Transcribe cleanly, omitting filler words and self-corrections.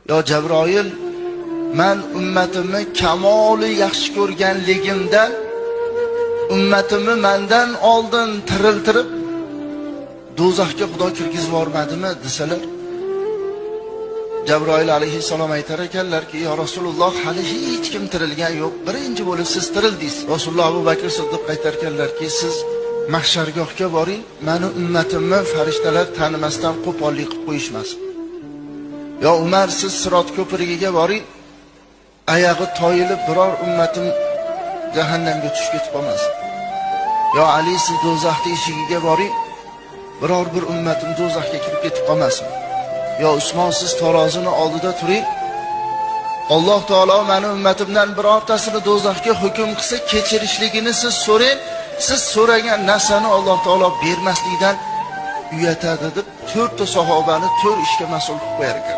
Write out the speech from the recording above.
yo Jabroil, men ummatimni kamoli yaxshi ko'rganligimdan ummatimni mendan oldin tiriltirib do'zaxga Xudo kirgizib yubormadimi desalar, Jabroil alayhissalom aytar ekanlarki, yo Rasululloh, hali hech kim tirilgan yo'q, birinchi bo'lib siz tirildingiz. Rasululloh Abu Bakr Siddiq aytar ekanlarki, siz mahshargohga boring, meni ummatimni farishtalar tanimasdan qo'pollik qilib qo'yishmasin. Yo Umar, siz Sirot ko'prigiga boring, oyog'i toyilib biror ummatim jahannamga tushib ketib qolmasin. Yo Ali, siz do'zaxning eshigiga boring, biror bir ummatim do'zaxga kirib ketib qolmasin. Yo Usmon, siz tarozini oldida turing, Alloh taolo meni ummatimdan birortasini do'zaxga hukm qilsa kechirishligini siz so'rang, siz so'ragan narsani Alloh taolo bermaslikdan uyatadi deb 4 ta sahobani 4 ishga mas'ul qilib qo'yar ekan.